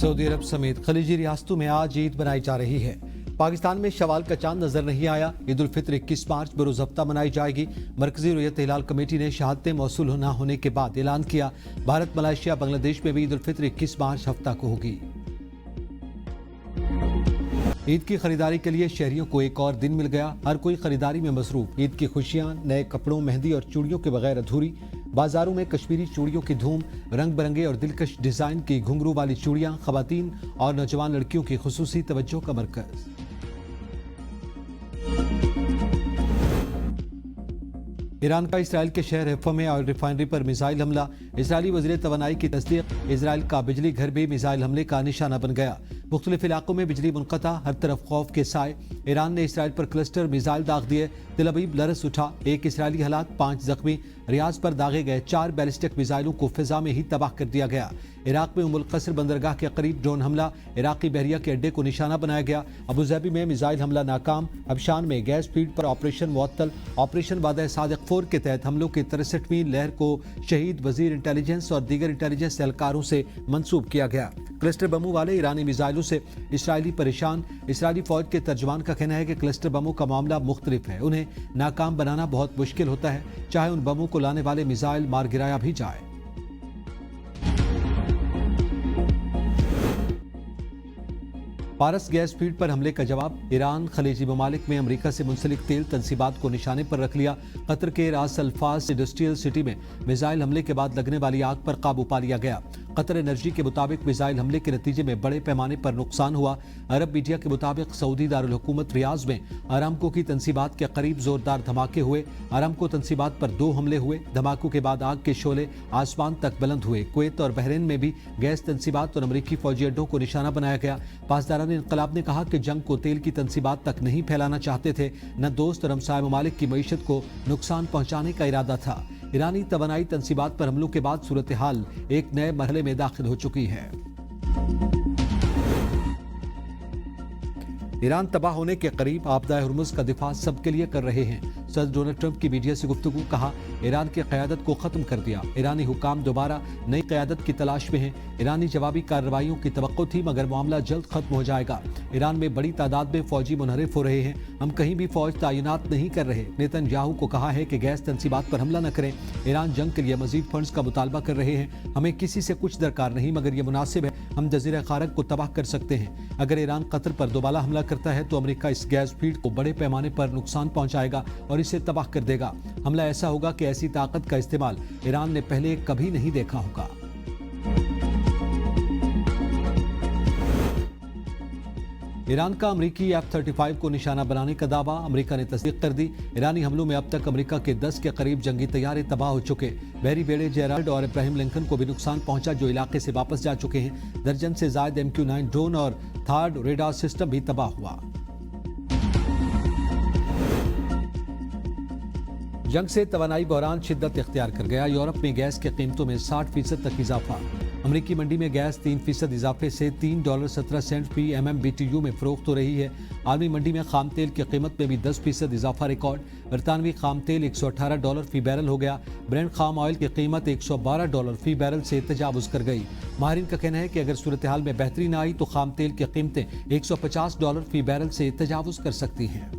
Saudi अरब समेत खलीजी रियासतों में आज ईद मनाई जा रही है। पाकिस्तान में शवाल का चांद नजर नहीं आया। ईद उल फित्र 21 मार्च बरोज हफ्ता मनाई जाएगी। मरकजी रुयत हिलाल कमेटी ने शहादतें मौसूल न होने के बाद ऐलान किया, भारत, मलेशिया, बांग्लादेश में भी ईद उल फित्र 21 मार्च हफ्ता को होगी। ईद की खरीदारी के लिए शहरियों को एक और दिन मिल गया। हर कोई खरीदारी में मसरूफ। ईद की खुशियां नए कपड़ों, मेहंदी और चूड़ियों के बगैर अधूरी। बाजारों में कश्मीरी चूड़ियों की धूम, रंग बिरंगे और दिलकश डिजाइन की घुंघरू वाली चूड़ियां खवातीन और नौजवान लड़कियों की खुसूसी तवज्जो का मरकज। ईरान का इसराइल के शहर हैफा में ऑयल रिफाइनरी पर मिसाइल हमला। इजरायली वज़ीर तवानाई की तस्दीक, इजराइल का बिजली घर भी मिसाइल हमले का निशाना बन गया। मुख्तलिफ इलाकों में बिजली मुनक़ता, हर तरफ खौफ के साए। ईरान ने इसराइल पर क्लस्टर मिसाइल दाग दिए। तेल अवीव लरस उठा, 1 इसराइली हलाक, 5 जख्मी। रियाज पर दागे गए 4 बैलिस्टिक मिसाइलों को फिजा में ही तबाह कर दिया गया। इराक में उमुल क़स्र बंदरगाह के करीब ड्रोन हमला, इराकी बहरिया के अड्डे को निशाना बनाया गया। अबूज़ाबी में मिसाइल हमला नाकाम। अबशान में गैस फील्ड पर ऑपरेशन मुअत्तल। ऑपरेशन वादा सादिक 4 के तहत हमलों की 63वीं लहर को शहीद वजीर इंटेलिजेंस और दीगर इंटेलिजेंस एहलकारों से मंसूब किया गया। क्लस्टर बमों वाले ईरानी मिसाइलों से इसराइली परेशान। इसराइली फौज के तर्जमान का कहना है कि क्लस्टर बमों का मामला मुख्तलिफ है। उन्हें नाकाम बनाना बहुत मुश्किल होता है, चाहे उन बमों को लाने वाले मिसाइल मार गिराया भी जाए। पारस गैस फील्ड पर हमले का जवाब। ईरान खलीजी ममालिक में अमरीका से मुंसलिक तेल तनसीबात को निशाने पर रख लिया। कतर के रास अल्फाज इंडस्ट्रियल सिटी में मिसाइल हमले के बाद लगने वाली आग पर काबू पा लिया गया। कतर एनर्जी के मुताबिक मिसाइल हमले के नतीजे में बड़े पैमाने पर नुकसान हुआ। अरब मीडिया के मुताबिक सऊदी दारुल हुकूमत रियाज में आरामको की तनसीबात के करीब जोरदार धमाके हुए। आरामको तनसीबात पर 2 हमले हुए। धमाकों के बाद आग के शोले आसमान तक बुलंद हुए। कुवैत और बहरीन में भी गैस तनसीबात और अमरीकी फौजी अड्डों को निशाना बनाया गया। पासदारान इनकलाब ने कहा कि जंग को तेल की तनसीबात तक नहीं फैलाना चाहते थे, न दोस्त और हमसाय ममालिक की मईशत को नुकसान पहुंचाने का इरादा था। ईरानी तवानाई तनसीबात पर हमलों के बाद सूरत हाल एक नए मरहले में दाखिल हो चुकी है। ईरान तबाह होने के करीब, आपदा हुर्मुज़ का दिफा सबके लिए कर रहे हैं। सदर डोनाल्ड ट्रंप की मीडिया से गुफ्तगू, कहा ईरान की क़यादत को ख़त्म कर दिया। ईरानी हुकाम दोबारा नई क़यादत की तलाश में हैं। ईरानी जवाबी कार्रवाइयों की तवक्को थी, मगर मामला जल्द ख़त्म हो जाएगा। ईरान में बड़ी तादाद में फ़ौजी मुनहरिफ हो रहे हैं। हम कहीं भी फ़ौज तैनात नहीं कर रहे। नेतन्याहू को कहा है कि गैस तनसीबात पर हमला न करें। ईरान जंग के लिए मज़ीद फंड्स का मुतालबा कर रहे हैं। हमें किसी से कुछ दरकार नहीं, मगर यह मुनासिब है। हम जज़ीरा खारक को तबाह कर सकते हैं। अगर ईरान कतर पर दोबारा हमला करता है तो अमेरिका इस गैस फील्ड को बड़े पैमाने पर नुकसान पहुंचाएगा और इसे तबाह कर देगा। हमला ऐसा होगा कि ऐसी ताकत का इस्तेमाल ईरान ने पहले कभी नहीं देखा होगा। ईरान का अमरीकी F-35 को निशाना बनाने का दावा। अमरीका ने तस्दीक कर दी। ईरानी हमलों में अब तक अमरीका के 10 के करीब जंगी तैयारे तबाह हो चुके। बहरी बेड़े जेराल्ड और इब्राहिम लिंकन को भी नुकसान पहुंचा, जो इलाके से वापस जा चुके हैं। दर्जन से ज्यादा MQ-9 ड्रोन और थार्ड रेडार सिस्टम भी तबाह हुआ। जंग से तवानाई बहरान शिद्दत इख्तियार कर गया। यूरोप में गैस की कीमतों में 60% तक इजाफा। अमरीकी मंडी में गैस 3% इजाफे से $3.17 फी MMBTU में फरोख्त हो रही है। आलमी मंडी में खाम तेल की कीमत में भी 10% इजाफा रिकॉर्ड। बरतानवी खाम तेल $118 फी बैरल हो गया। ब्रेंट खाम ऑयल की कीमत $112 फी बैरल से तजावुज कर गई। माहिरीन का कहना है कि अगर सूरत हाल में बेहतरी न आई तो खाम तेल की कीमतें $150 फी बैरल से तजावुज कर सकती हैं।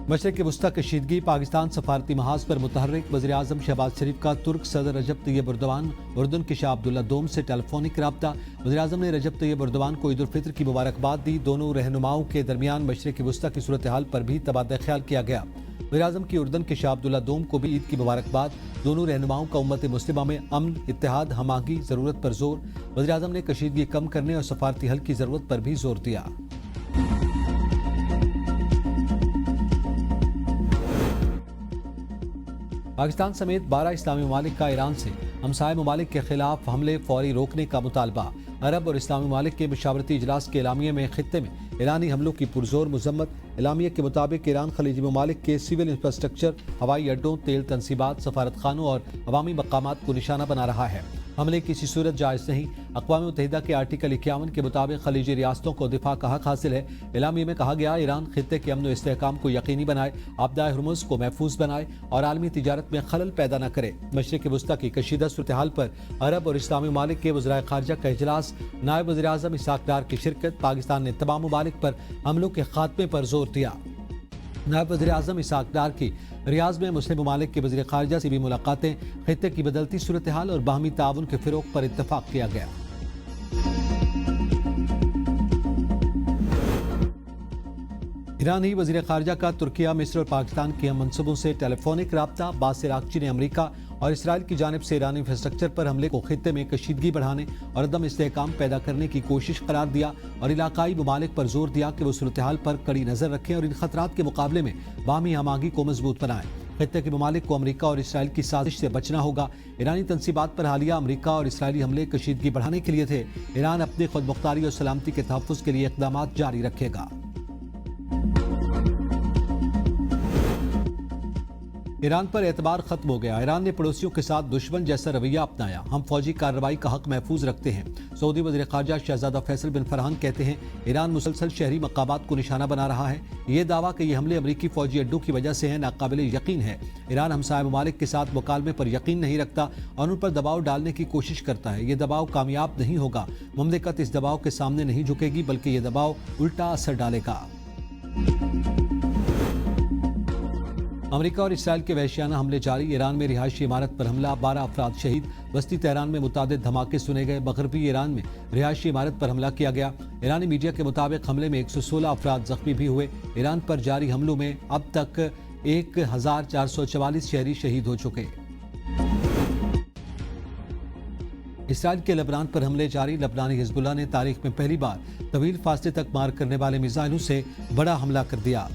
मशरक़ वस्ता कशीदगी, पाकिस्तान सफारती महाज पर मुतहर्रिक। वज़ीर आज़म शहबाज शरीफ का तुर्क सदर रजब तैयब एर्दोगान, उर्दन के शाह अब्दुल्ला दोम से टेलीफोनिक रब्ता। वज़ीर आज़म ने रजब तैयब एर्दोगान को ईद उल फित्र की मुबारकबाद दी। दोनों रहनुमाओं के दरमियान मशरक़ वस्ता की सूरत हाल पर भी तबादला ख्याल किया गया। वज़ीर आज़म की उर्दन के शाह अब्दुल्ला दोम को भी ईद की मुबारकबाद। दोनों रहनुमाओं का उम्मत मुस्लिमा में अमन, इत्तेहाद, हमागी ज़रूरत पर जोर। वज़ीर आज़म ने कशीदगी कम करने और सफारती हल की ज़रूरत पर भी जोर दिया। पाकिस्तान समेत 12 इस्लामी ममालिक का ईरान से हमसाय ममालिक के खिलाफ हमले फौरी रोकने का मुतालबा। अरब और इस्लामी ममालिक के मशावरती इजलास के एलामिया में खित्ते में ईरानी हमलों की पुरजोर मजम्मत। एलामिया के मुताबिक ईरान खलीजी ममालिक के सिविल इंफ्रास्ट्रक्चर, हवाई अड्डों, तेल तनसीबात, सफारत खानों और अवामी मकामात को निशाना बना रहा है। हमले किसी सूरत जायज़ नहीं। अक़वाम मुत्तहिदा के आर्टिकल 51 के मुताबिक खलीजी रियासतों को दिफा का हक हासिल है। एलामिया में कहा गया, ईरान खित्ते के अमन व इस्तेहकाम को यकीनी बनाए, आपदा हुर्मुज़ को महफूज बनाए और आलमी तिजारत में खलल पैदा न करे। मशरिक़ वस्ता की कशीदा सूरत हाल पर अरब और इस्लामी ममालिक के वज़राए ख़ारजा का इजलास, नायब वज़ीर आज़म इसहाक़ डार की शिरकत। पाकिस्तान ने तमाम ममालिक पर हमलों के खात्मे पर जोर दिया। नायब वज़ीर आज़म इसहाक़ डार की रियाज में मुस्लिम ममालिक के वज़ीर ख़ारजा से भी मुलाकातें, खित्ते की बदलती सूरत हाल और बाहमी ताउन के फ़रोग़ पर इत्तफ़ाक़ किया गया। ईरानी वज़ीर ख़ारजा का तुर्किया, मिस्र और पाकिस्तान के हम मनसूबों से टेलीफोनिक राब्ता। बासिर आगची ने अमरीका और इसराइल की जानिब से ईरानी इंफ्रास्ट्रक्चर पर हमले को खित्ते में कशीदगी बढ़ाने और अदम इस्तेहकाम पैदा करने की कोशिश करार दिया और इलाकाई ममालिक पर जोर दिया कि वो सूरत हाल पर कड़ी नज़र रखें और इन खतरात के मुकाबले में बाहमी हमागी को मजबूत बनाएं। खित्ते के ममालिक को अमरीका और इसराइल की साजिश से बचना होगा। ईरानी तनसीबात पर हालिया अमरीका और इसराइली हमले कशीदगी बढ़ाने के लिए थे। ईरान अपनी खुद मुख्तारी और सलामती के तहफ़्फ़ुज़ के लिए इक़दाम जारी रखेगा। ईरान पर एतबार खत्म हो गया। ईरान ने पड़ोसियों के साथ दुश्मन जैसा रवैया अपनाया। हम फौजी कार्रवाई का हक महफूज रखते हैं। सऊदी वज़ीर ख़ारजा शहज़ादा फैसल बिन फरहान कहते हैं, ईरान मुसलसल शहरी मकामात को निशाना बना रहा है। ये दावा कि ये हमले अमरीकी फौजी अड्डों की वजह से है नाकाबिल यकीन है। ईरान हमसाय ममालिक के साथ मुकालमे पर यकीन नहीं रखता और उन पर दबाव डालने की कोशिश करता है। ये दबाव कामयाब नहीं होगा। मुमलिकत इस दबाव के सामने नहीं झुकेगी, बल्कि ये दबाव उल्टा असर डालेगा। अमेरिका और इसराइल के वहशियाना हमले जारी। ईरान में रिहायशी इमारत पर हमला, 12 अफराद शहीद। वस्ती तेहरान में मुतादिद धमाके सुने गए। मगरबी ईरान में रिहायशी इमारत पर हमला किया गया। ईरानी मीडिया के मुताबिक हमले में 116 अफराद जख्मी भी हुए। ईरान पर जारी हमलों में अब तक 1444 शहरी शहीद हो चुके। इसराइल के लबनान पर हमले जारी। लबनानी हिजबुल्लाह ने तारीख में पहली बार तवील फासले तक मार करने वाले मिसाइलों से बड़ा हमला कर दिया।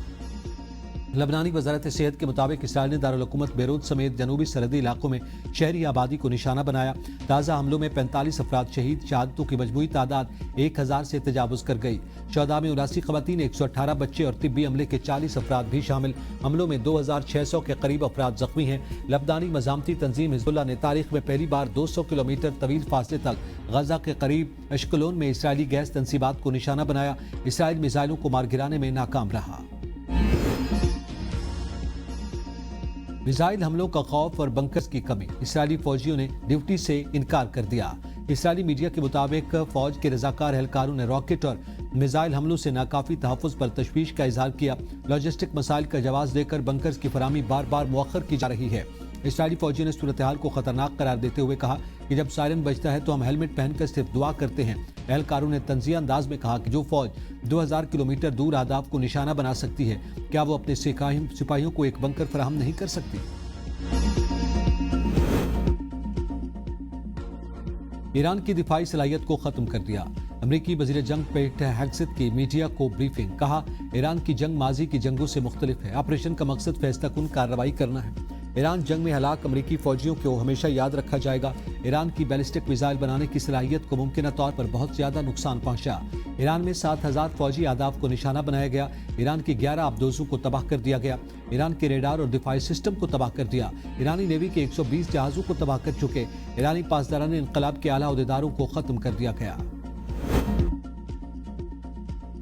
लबनानी वजारत सेहत के मुताबिक इसराइल ने दारुल हुकूमत बेरूत समेत जनूबी सरहदी इलाकों में शहरी आबादी को निशाना बनाया। ताज़ा हमलों में 45 अफराद शहीद। शहादतों की मजमूई तादाद 1000 से तजावुज़ कर गई। 14 में 79 ख़वातीन, 118 बच्चे और तिब्बी अमले के 40 अफराद भी शामिल। हमलों में 2600 के करीब अफराद जख्मी हैं। लबनानी मज़ामती तंजीम हिजबुल्लाह ने तारीख में पहली बार 200 किलोमीटर तवील फासले तक गजा के करीब अशकलोन में इसराइली गैस तंसीबात को निशाना बनाया। इसराइल मिसाइलों को मार गिराने में नाकाम रहा। मिसाइल हमलों का खौफ और बंकर्स की कमी। इसराइली फौजियों ने ड्यूटी से इनकार कर दिया। इसराइली मीडिया के मुताबिक फौज के रजाकार एहलकारों ने रॉकेट और मिसाइल हमलों से नाकाफी तहफ़्फ़ुज़ पर तशवीश का इजहार किया। लॉजिस्टिक मसाइल का जवाब देकर बंकर्स की फराहमी बार बार मुअख्खर की जा रही है। इसराइली फौजियों ने सूरत हाल को खतरनाक करार देते हुए कहा कि जब सायरन बजता है तो हम हेलमेट पहनकर सिर्फ दुआ करते हैं। एहलकारों ने तंज़िया अंदाज में कहा कि जो फौज 2000 किलोमीटर दूर आदाब को निशाना बना सकती है, क्या वो अपने सिपाहियों को एक बंकर फराहम नहीं कर सकती? ईरान की दिफाई सलाहियत को खत्म कर दिया। अमरीकी वज़ीर जंग पेट हेग्सेथ की मीडिया को ब्रीफिंग। कहा, ईरान की जंग माजी की जंगों से मुख्तलिफ है। ऑपरेशन का मकसद फैसला कुन कार्रवाई करना है। ईरान जंग में हलाक अमरीकी फौजियों को हमेशा याद रखा जाएगा। ईरान की बैलिस्टिक मिसाइल बनाने की सलाहियत को मुमकिन तौर पर बहुत ज्यादा नुकसान पहुंचा। ईरान में 7000 फौजी आदाब को निशाना बनाया गया। ईरान की 11 आबदोजों को तबाह कर दिया गया। ईरान के रेडार और दिफाई सिस्टम को तबाह कर दिया। ईरानी नेवी के 120 जहाजों को तबाह कर चुके। ईरानी पासदारान इनकलाब के आला अहदेदारों को खत्म कर दिया गया।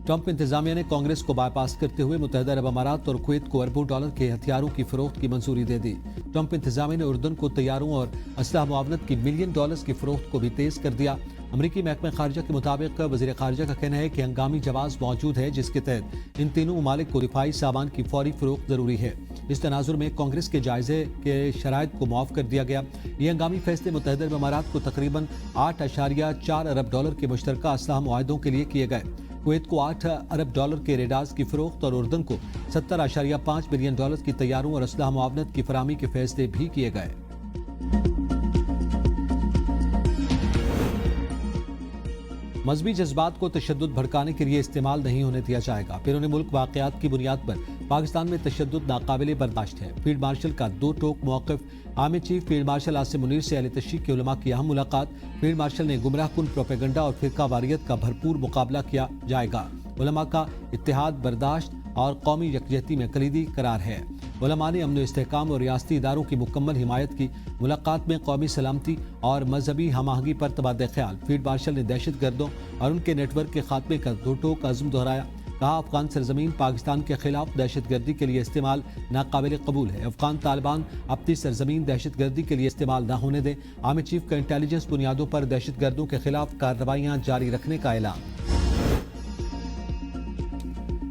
ट्रंप इंतजामिया ने कांग्रेस को बाईपास करते हुए मुत्तहिदा अरब अमारात और कुवैत को अरबों डॉलर के हथियारों की फरोख्त की मंजूरी दे दी। ट्रंप इंतजामिया ने उर्दन को तैयारों और असलहा मुआवनत की $मिलियन की फरोख्त को भी तेज कर दिया। अमरीकी महकमा खारजा के मुताबिक वज़ीर खारजा का कहना है कि हंगामी जवाब मौजूद है, जिसके तहत इन तीनों ममालिक को दिफाई सामान की फौरी फरोख्त जरूरी है। इस तनाजुर में कांग्रेस के जायजे के शराइत को मुआफ कर दिया गया। ये हंगामी फैसले मुत्तहिदा अरब अमारात को तकरीबन $8.4 अरब के मुश्तरका असलहा मुआहदों के लिए किए गए। कुवैत को $8 अरब के रेडार्स की फरोख्त और उर्दन को $70.5 बिलियन की तैयारों और असलहा मुआवनत की फराहमी के फैसले भी किए गए। मजहबी जज्बात को तशद्दुद भड़काने के लिए इस्तेमाल नहीं होने दिया जाएगा। बैरून मुल्क वाक़यात की बुनियाद पर पाकिस्तान में तशद्दुद नाकाबिले बर्दाश्त है। फील्ड मार्शल का 2 टोक मौक़िफ़। Army chief field marshal Asim Munir से अहले तशरीक़ के उलमा की अहम मुलाकात। फील्ड मार्शल ने गुमराह कुन प्रोपेगेंडा और फिरका वारियत का भरपूर मुकाबला किया जाएगा। उलमा का इत्तेहाद, बर्दाश्त और कौमी यकजहती में कलीदी करार है। उलमा ने अमन इस्तेहकाम और रियासती इदारों की मुकम्मल हिमायत की। मुलाकात में कौमी सलामती और मजहबी हम आहंगी पर तबादला ख्याल। फील्ड मार्शल ने दहशत गर्दों और उनके नेटवर्क के खात्मे का दो टोक अज़्म दोहराया। कहा, अफगान सरजमीन पाकिस्तान के खिलाफ दहशत गर्दी के लिए इस्तेमाल नाकाबिल कबूल है। अफगान तालिबान अपनी सरजमीन दहशत गर्दी के लिए इस्तेमाल न होने दें। आर्मी चीफ का इंटेलिजेंस बुनियादों पर दहशत गर्दों के खिलाफ कार्रवाइयां जारी रखने का ऐलान।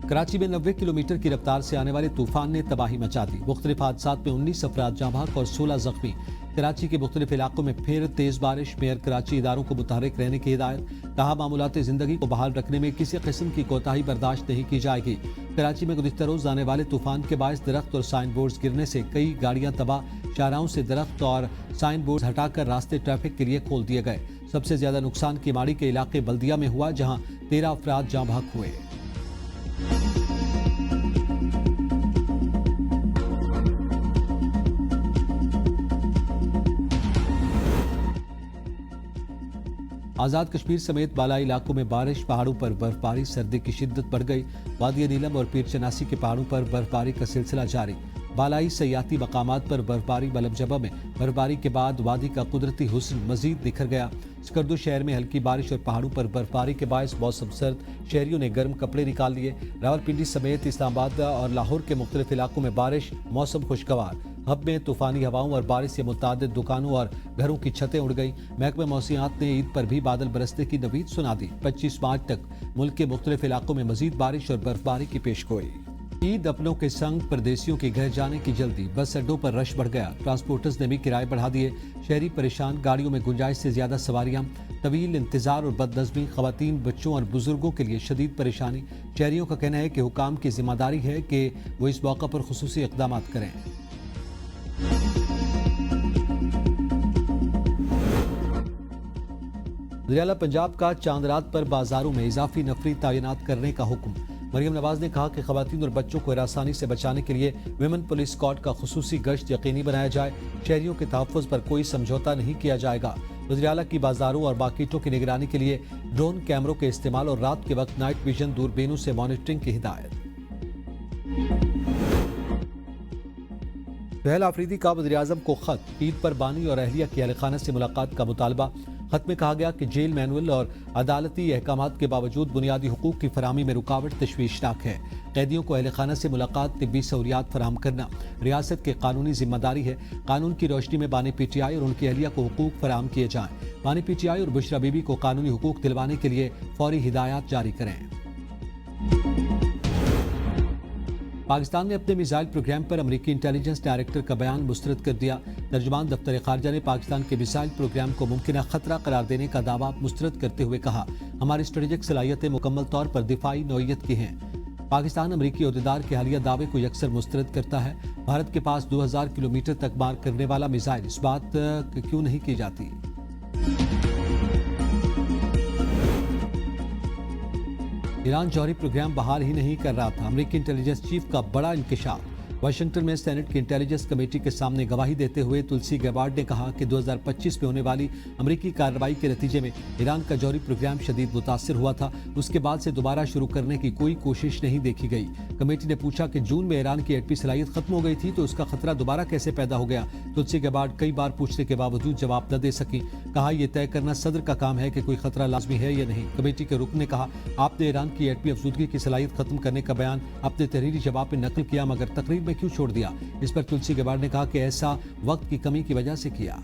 कराची में 90 किलोमीटर की रफ्तार से आने वाले तूफान ने तबाही मचा दी। मुख्तलिफ हादसात में 19 अफराद जाँ बहक और 16 जख्मी। कराची के मुख्तलिफ इलाकों में फिर तेज बारिश। मेयर कराची इदारों को मुतहरिक रहने की हिदायत। कहा, मामूलात जिंदगी को बहाल रखने में किसी किस्म की कोताही बर्दाश्त नहीं की जाएगी। कराची में गुज़िश्ता रोज आने वाले तूफान के बायस दरख्त और साइन बोर्ड्स गिरने से कई गाड़ियां तबाह। शाहराहों से दरख्त और साइन बोर्ड हटाकर रास्ते ट्रैफिक के लिए खोल दिए गए। सबसे ज्यादा नुकसान किमाड़ी के इलाके बल्दिया में हुआ, जहां 13 अफराद जाँ बहक हुए। आज़ाद कश्मीर समेत बालाई इलाकों में बारिश, पहाड़ों पर बर्फबारी, सर्दी की शिद्दत बढ़ गई। वादी नीलम और पीर चनासी के पहाड़ों पर बर्फबारी का सिलसिला जारी। बालाई सयाती मकामात पर बर्फबारी। बलमजबा में बर्फबारी के बाद वादी का कुदरती हुस्न मजीद निखर गया। स्कर्दो शहर में हल्की बारिश और पहाड़ों पर बर्फबारी के बायस मौसम सर्द। शहरियों ने गर्म कपड़े निकाल लिए। रावलपिंडी समेत इस्लामाबाद और लाहौर के मुख्तलिफ इलाकों में बारिश, मौसम खुशगवार। हब में तूफानी हवाओं और बारिश से मुतादिद दुकानों और घरों की छतें उड़ गई। महकमे मौसमियात ने ईद पर भी बादल बरसने की नवीद सुना दी। 25 मार्च तक मुल्क के मुख्तलिफ इलाकों में मजीद बारिश और बर्फबारी की पेशगोई। ईद अपनों के संग परदेसियों के घर जाने की जल्दी। बस अड्डों पर रश बढ़ गया। ट्रांसपोर्टर्स ने भी किराए बढ़ा दिए। शहरी परेशान। गाड़ियों में गुंजाइश से ज्यादा सवारियां। तवील इंतजार और बदनज़मी। खवातीन, बच्चों और बुजुर्गों के लिए शदीद परेशानी। शहरियों का कहना है कि हुकाम की जिम्मेदारी है कि वो इस मौका पर खुसूसी इक़दाम करें। वज़ीर-ए-आला पंजाब का चांद रात पर बाजारों में इजाफी नफरी तैनात करने का हुक्म। मरियम नवाज ने कहा कि खवातीन और बच्चों को हिरासानी से बचाने के लिए विमेन पुलिस स्क्वाड का खुसूसी गश्त यकीनी बनाया जाए। शहरियों के तहफ़्फ़ुज़ पर कोई समझौता नहीं किया जाएगा। वज़ीर-ए-आला की बाजारों और मार्केटों की निगरानी के लिए ड्रोन कैमरों के इस्तेमाल और रात के वक्त नाइट विजन दूरबीनों से मॉनिटरिंग की हिदायत। सुहेल आफरीदी का वज़ीर-ए-आज़म को खत। ईद पर बानी और अहलिया की अहल खाना से मुलाकात का मुतालबा। खत में कहा गया कि जेल मैनुअल और अदालती अहकामात के बावजूद बुनियादी हुकूक की फराहमी में रुकावट तशवीशनाक है। कैदियों को अहल खाना से मुलाकात, तिब्बी सहूलियात फराहम करना रियासत की कानूनी जिम्मेदारी है। कानून की रोशनी में बानी पीटीआई और उनकी अहलिया को हुकूक फराहम किए जाएं। बानी पीटीआई और बुशरा बीबी को कानूनी हुकूक दिलवाने के लिए फौरी हिदायत जारी करें। पाकिस्तान ने अपने मिसाइल प्रोग्राम पर अमेरिकी इंटेलिजेंस डायरेक्टर का बयान मुस्तरद कर दिया। तर्जुमान दफ्तर खारजा ने पाकिस्तान के मिसाइल प्रोग्राम को मुमकिन खतरा करार देने का दावा मुस्तरद करते हुए कहा, हमारी स्ट्रेटेजिक सलाहियतें मुकम्मल तौर पर दिफाई नौइयत की हैं। पाकिस्तान अमेरिकी अहदेदार के हालिया दावे को यकसर मुस्तरद करता है। भारत के पास 2000 किलोमीटर तक मार करने वाला मिसाइल, इस बात क्यों नहीं की जाती। ईरान जौहरी प्रोग्राम बहाल ही नहीं कर रहा था। अमेरिकी इंटेलिजेंस चीफ का बड़ा इंकशाफ। वाशिंगटन में सेनेट की इंटेलिजेंस कमेटी के सामने गवाही देते हुए तुलसी गैबार्ड ने कहा कि 2025 में होने वाली अमेरिकी कार्रवाई के नतीजे में ईरान का जौहरी प्रोग्राम शदीद मुतासिर हुआ था। उसके बाद से दोबारा शुरू करने की कोई कोशिश नहीं देखी गई। कमेटी ने पूछा कि जून में ईरान की एटमी सलाहियत खत्म हो गई थी तो उसका खतरा दोबारा कैसे पैदा हो गया। तुलसी गैबार्ड कई बार पूछने के बावजूद जवाब न दे सकी। कहा, यह तय करना सदर का काम है कि कोई खतरा लाजमी है या नहीं। कमेटी के रुकन ने कहा, आपने ईरान की एटमी अफजूदगी की सलाहियत खत्म करने का बयान अपने तहरीरी जवाब में नकल किया, मगर तकरीर में क्यों छोड़ दिया। इस पर तुलसी गैबार्ड ने कहा कि ऐसा वक्त की कमी की वजह से किया।